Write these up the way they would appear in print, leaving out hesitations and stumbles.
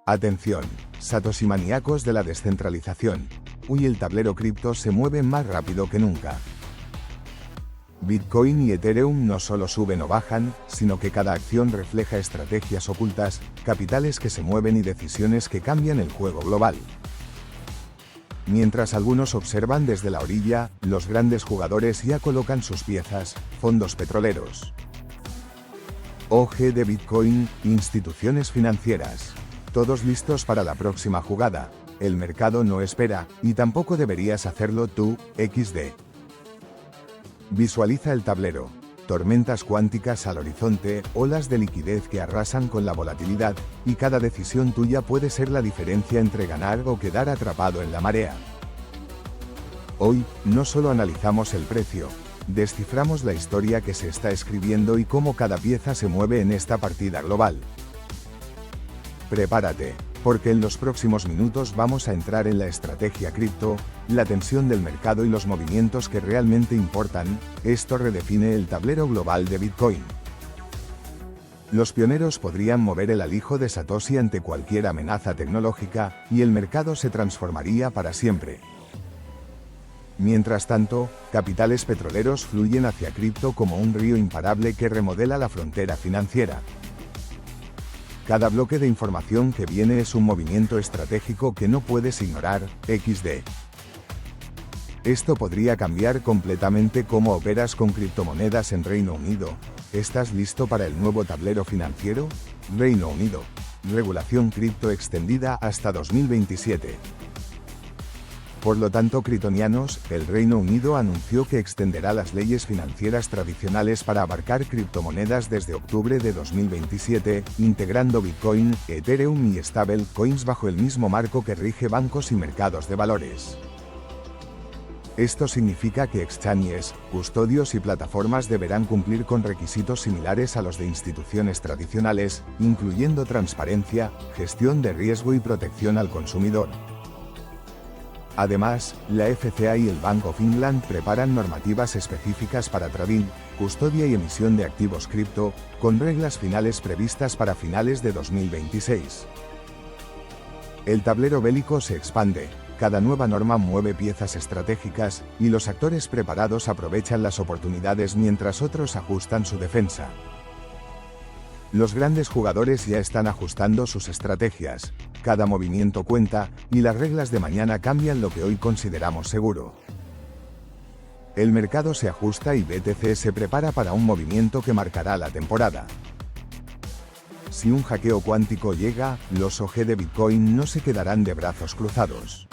Atención, Satoshi maníacos de la descentralización. Hoy el tablero cripto se mueve más rápido que nunca. Bitcoin y Ethereum no solo suben o bajan, sino que cada acción refleja estrategias ocultas, capitales que se mueven y decisiones que cambian el juego global. Mientras algunos observan desde la orilla, los grandes jugadores ya colocan sus piezas, fondos petroleros, OG de Bitcoin, instituciones financieras. Todos listos para la próxima jugada. El mercado no espera, y tampoco deberías hacerlo tú, XD. Visualiza el tablero. Tormentas cuánticas al horizonte, olas de liquidez que arrasan con la volatilidad, y cada decisión tuya puede ser la diferencia entre ganar o quedar atrapado en la marea. Hoy, no solo analizamos el precio, desciframos la historia que se está escribiendo y cómo cada pieza se mueve en esta partida global. Prepárate, porque en los próximos minutos vamos a entrar en la estrategia cripto, la tensión del mercado y los movimientos que realmente importan. Esto redefine el tablero global de Bitcoin. Los pioneros podrían mover el alijo de Satoshi ante cualquier amenaza tecnológica, y el mercado se transformaría para siempre. Mientras tanto, capitales petroleros fluyen hacia cripto como un río imparable que remodela la frontera financiera. Cada bloque de información que viene es un movimiento estratégico que no puedes ignorar, XD. Esto podría cambiar completamente cómo operas con criptomonedas en Reino Unido. ¿Estás listo para el nuevo tablero financiero? Reino Unido. Regulación cripto extendida hasta 2027. Por lo tanto, criptonianos, el Reino Unido anunció que extenderá las leyes financieras tradicionales para abarcar criptomonedas desde octubre de 2027, integrando Bitcoin, Ethereum y stablecoins bajo el mismo marco que rige bancos y mercados de valores. Esto significa que exchanges, custodios y plataformas deberán cumplir con requisitos similares a los de instituciones tradicionales, incluyendo transparencia, gestión de riesgo y protección al consumidor. Además, la FCA y el Bank of England preparan normativas específicas para trading, custodia y emisión de activos cripto, con reglas finales previstas para finales de 2026. El tablero bélico se expande, cada nueva norma mueve piezas estratégicas, y los actores preparados aprovechan las oportunidades mientras otros ajustan su defensa. Los grandes jugadores ya están ajustando sus estrategias, cada movimiento cuenta, y las reglas de mañana cambian lo que hoy consideramos seguro. El mercado se ajusta y BTC se prepara para un movimiento que marcará la temporada. Si un hackeo cuántico llega, los OG de Bitcoin no se quedarán de brazos cruzados.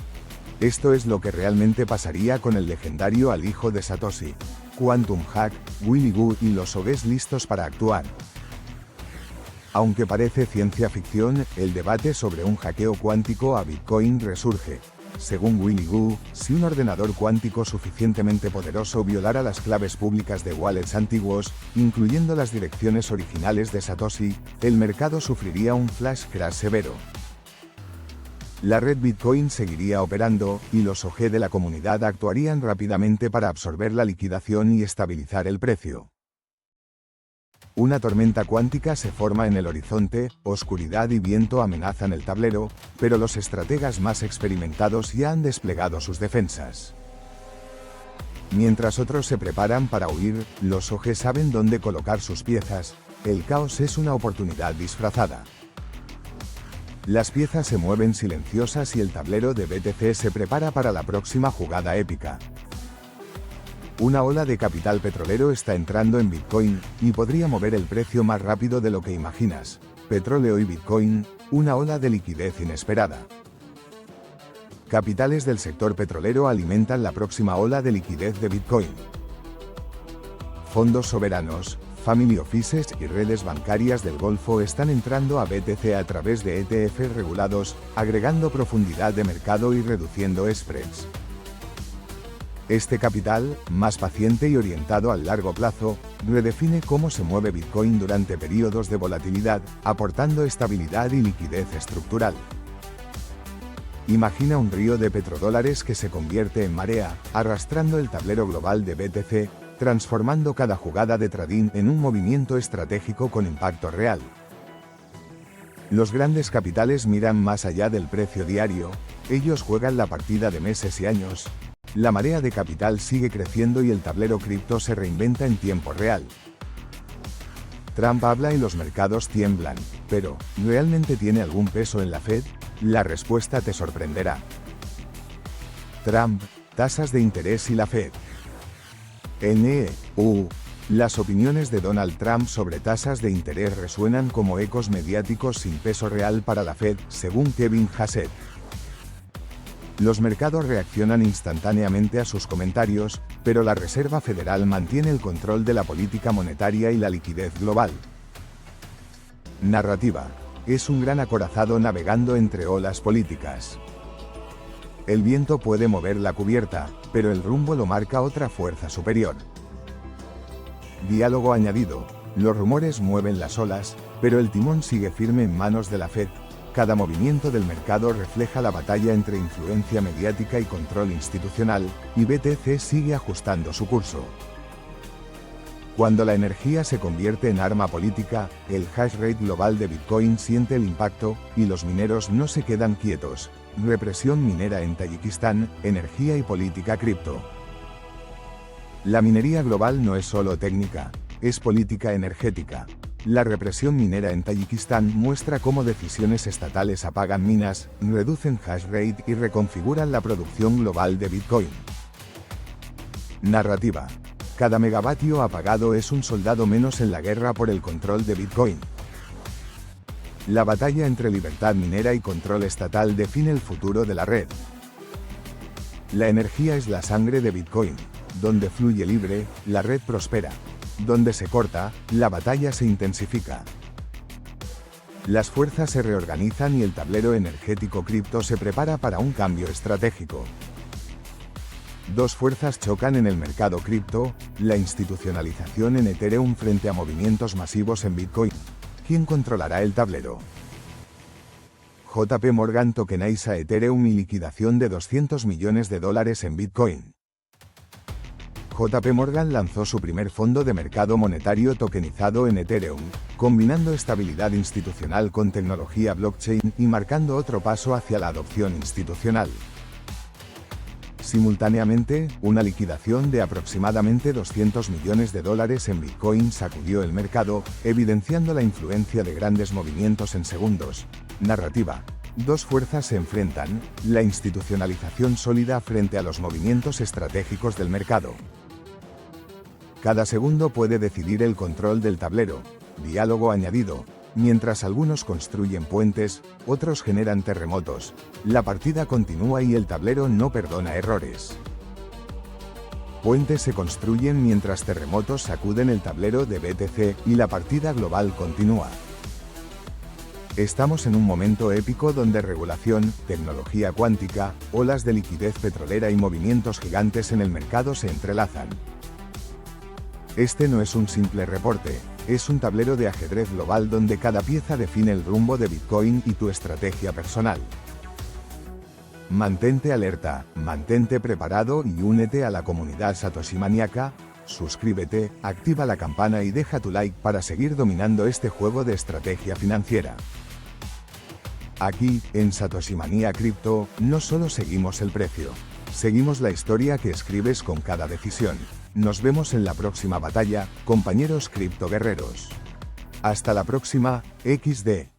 Esto es lo que realmente pasaría con el legendario alijo de Satoshi, Quantum Hack, Willy Woo y los OGs listos para actuar. Aunque parece ciencia ficción, el debate sobre un hackeo cuántico a Bitcoin resurge. Según Willy Woo, si un ordenador cuántico suficientemente poderoso violara las claves públicas de wallets antiguos, incluyendo las direcciones originales de Satoshi, el mercado sufriría un flash crash severo. La red Bitcoin seguiría operando, y los OG de la comunidad actuarían rápidamente para absorber la liquidación y estabilizar el precio. Una tormenta cuántica se forma en el horizonte, oscuridad y viento amenazan el tablero, pero los estrategas más experimentados ya han desplegado sus defensas. Mientras otros se preparan para huir, los OG saben dónde colocar sus piezas. El caos es una oportunidad disfrazada. Las piezas se mueven silenciosas y el tablero de BTC se prepara para la próxima jugada épica. Una ola de capital petrolero está entrando en Bitcoin, y podría mover el precio más rápido de lo que imaginas. Petróleo y Bitcoin, una ola de liquidez inesperada. Capitales del sector petrolero alimentan la próxima ola de liquidez de Bitcoin. Fondos soberanos, family offices y redes bancarias del Golfo están entrando a BTC a través de ETF regulados, agregando profundidad de mercado y reduciendo spreads. Este capital, más paciente y orientado al largo plazo, redefine cómo se mueve Bitcoin durante periodos de volatilidad, aportando estabilidad y liquidez estructural. Imagina un río de petrodólares que se convierte en marea, arrastrando el tablero global de BTC, transformando cada jugada de trading en un movimiento estratégico con impacto real. Los grandes capitales miran más allá del precio diario, ellos juegan la partida de meses y años. La marea de capital sigue creciendo y el tablero cripto se reinventa en tiempo real. Trump habla y los mercados tiemblan, pero ¿realmente tiene algún peso en la Fed? La respuesta te sorprenderá. Trump, tasas de interés y la Fed. Las opiniones de Donald Trump sobre tasas de interés resuenan como ecos mediáticos sin peso real para la Fed, según Kevin Hassett. Los mercados reaccionan instantáneamente a sus comentarios, pero la Reserva Federal mantiene el control de la política monetaria y la liquidez global. Narrativa. Es un gran acorazado navegando entre olas políticas. El viento puede mover la cubierta, pero el rumbo lo marca otra fuerza superior. Diálogo añadido. Los rumores mueven las olas, pero el timón sigue firme en manos de la Fed. Cada movimiento del mercado refleja la batalla entre influencia mediática y control institucional, y BTC sigue ajustando su curso. Cuando la energía se convierte en arma política, el hash rate global de Bitcoin siente el impacto, y los mineros no se quedan quietos. Represión minera en Tayikistán, energía y política cripto. La minería global no es solo técnica, es política energética. La represión minera en Tayikistán muestra cómo decisiones estatales apagan minas, reducen hash rate y reconfiguran la producción global de Bitcoin. Narrativa. Cada megavatio apagado es un soldado menos en la guerra por el control de Bitcoin. La batalla entre libertad minera y control estatal define el futuro de la red. La energía es la sangre de Bitcoin. Donde fluye libre, la red prospera. Donde se corta, la batalla se intensifica. Las fuerzas se reorganizan y el tablero energético cripto se prepara para un cambio estratégico. Dos fuerzas chocan en el mercado cripto, la institucionalización en Ethereum frente a movimientos masivos en Bitcoin. ¿Quién controlará el tablero? JP Morgan tokeniza Ethereum y liquidación de $200 millones en Bitcoin. JP Morgan lanzó su primer fondo de mercado monetario tokenizado en Ethereum, combinando estabilidad institucional con tecnología blockchain y marcando otro paso hacia la adopción institucional. Simultáneamente, una liquidación de aproximadamente $200 millones en Bitcoin sacudió el mercado, evidenciando la influencia de grandes movimientos en segundos. Narrativa. Dos fuerzas se enfrentan, la institucionalización sólida frente a los movimientos estratégicos del mercado. Cada segundo puede decidir el control del tablero. Diálogo añadido. Mientras algunos construyen puentes, otros generan terremotos. La partida continúa y el tablero no perdona errores. Puentes se construyen mientras terremotos sacuden el tablero de BTC y la partida global continúa. Estamos en un momento épico donde regulación, tecnología cuántica, olas de liquidez petrolera y movimientos gigantes en el mercado se entrelazan. Este no es un simple reporte, es un tablero de ajedrez global donde cada pieza define el rumbo de Bitcoin y tu estrategia personal. Mantente alerta, mantente preparado y únete a la comunidad Satoshi Maníaca. Suscríbete, activa la campana y deja tu like para seguir dominando este juego de estrategia financiera. Aquí, en Satoshi Manía Cripto, no solo seguimos el precio, seguimos la historia que escribes con cada decisión. Nos vemos en la próxima batalla, compañeros cripto guerreros. Hasta la próxima, XD.